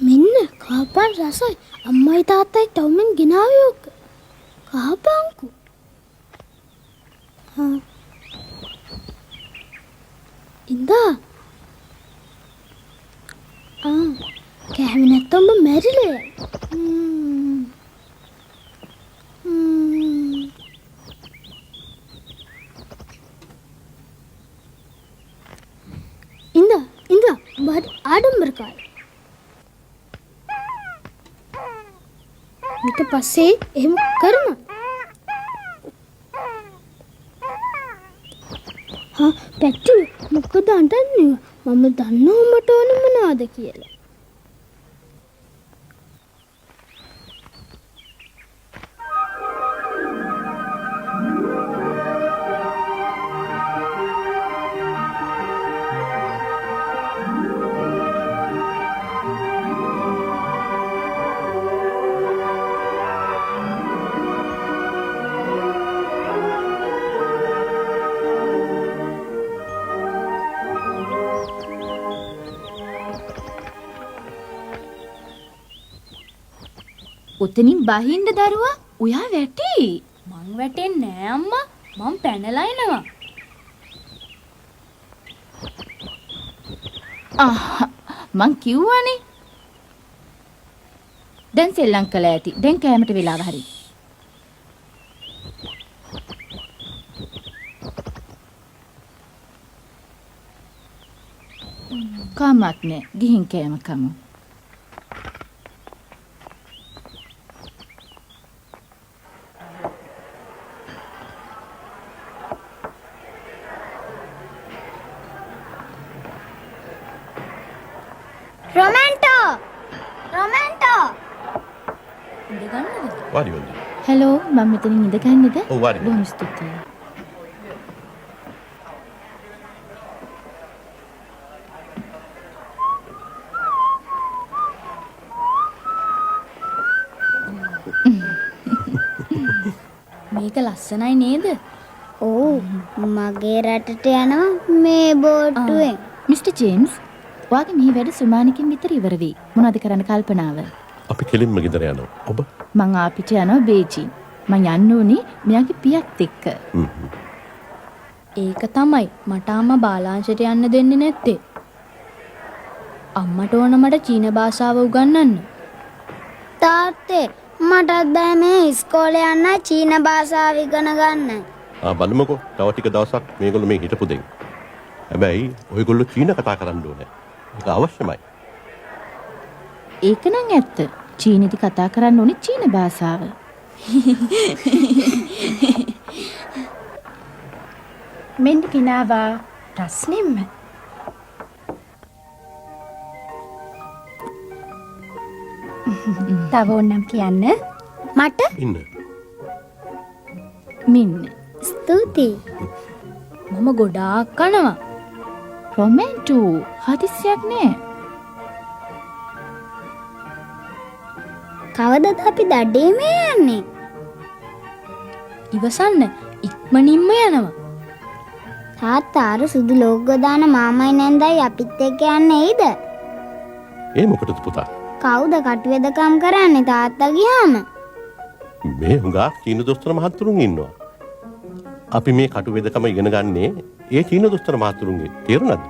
මෙන්න කහපාන් රසයි අම්මයි තාත්තයි ටොමෙන් ගෙනාවේ ඔක කහපාන්කු ඉඳා කෑවේ නැත්තම් ඔබ මැරිලා ඉඳා බඩ ආඩම්බරකාරයි ඊට පස්සේ එහෙම කරමු. පැට්ටු මොකද අඬන්නේ? මම දන්නවා මට ඕන මොනවද කියලා. උතනින් බහින්න දරුවා උයා වැටි. මං වැටෙන්නේ නෑ අම්මා. මං පැනලා එනවා. මං කිව්වනේ. දැන් සෙල්ලම් කළා ඇති. දැන් කෑමට වෙලාව හරි. කමක් නෑ. ගිහින් කෑම කමු. රොමැන්ටෝ ඉඳ ගන්නද? වාඩි වෙන්න. හලෝ මම මෙතනින් ඉඳ ගන්නද? ඔව් වාඩි වෙන්න. බොහොම ස්තුතියි. මේක ලස්සනයි නේද? ඔව් මගේ රටට යනවා මේ බෝට්ටුවෙන්. මිස්ටර් ජේම්ස් ඔයාගේ මේ වැඩ සුමානිකින් විතර ඉවර වෙයි. මොනවද කරන්න කල්පනාව? අපි කෙලින්ම ගෙදර යනවා. ඔබ? මං ආපිට යනවා බේජිං. මං යන්න ඕනේ මෙයාගේ පියත් එක්ක. ඒක තමයි මට අම්මා බාලාංශයට යන්න දෙන්නේ නැත්තේ. අම්මට ඕන මට චීන භාෂාව උගන්වන්න. තාත්තේ මටත් බෑ මේ ඉස්කෝලේ යන්න චීන භාෂාව ඉගෙන ගන්න. බලමුකෝ. තව ටික දවසක් මේගොල්ලෝ මේ හිටපු දෙයි. හැබැයි ඔයගොල්ලෝ චීන කතා කරන්න ඕනේ. ඒක අවශ්‍යමයි. ඒක නම් ඇත්ත. චීනෙදි කතා කරන්න ඕනේ චීන භාෂාව. මෙන්න කිනාවා රස්නෙම්ම. තව ඕනම් කියන්න. මට ඉන්න. මින්න. ස්තුතියි. මම ගොඩාක් කනවා. රොමැන්ටු හදිස්සියක් නෑ. කවදද අපි දඩේමේ යන්නේ? ඉවසන්න ඉක්මනින්ම යනවා. තාත්තා අර සුදු ලෝගෝ දාන මාමයි නැන්දයි අපිත් එක්ක යන්නේ එයිද? ඒ මොකටද පුතා? කවුද කටුවෙදකම් කරන්නේ තාත්තා ගියාම? මේ හුඟා චීන දොස්තර මහතුරුන් ඉන්නවා. අපි මේ කටුවෙදකම ඉගෙන ගන්නේ ඒ චීන දොස්තර මහතුරුන්ගේ. තේරුණාද?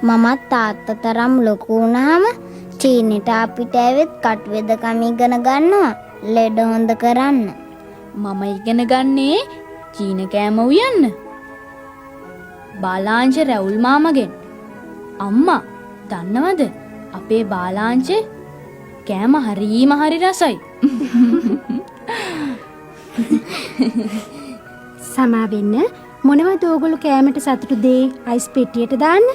මමත් තාත්තා තරම් ලොකු වුණාම චීනෙට අපිට ඇවිත් කටුවෙදකම ඉගෙන ගන්නවා ලෙඩ හොඳ කරන්න. මම ඉගෙන ගන්නේ චීන කෑම උයන්න. බාලාංශ රැවුල් මාමගෙන්. අම්මා දන්නවද අපේ බාලාංශේ කෑම හරිම හරි රසයි. සමා වෙන්න මොනවද ඕගොල්ලෝ කෑමට සතුටු දේ අයිස් පෙට්ටියට දාන්න?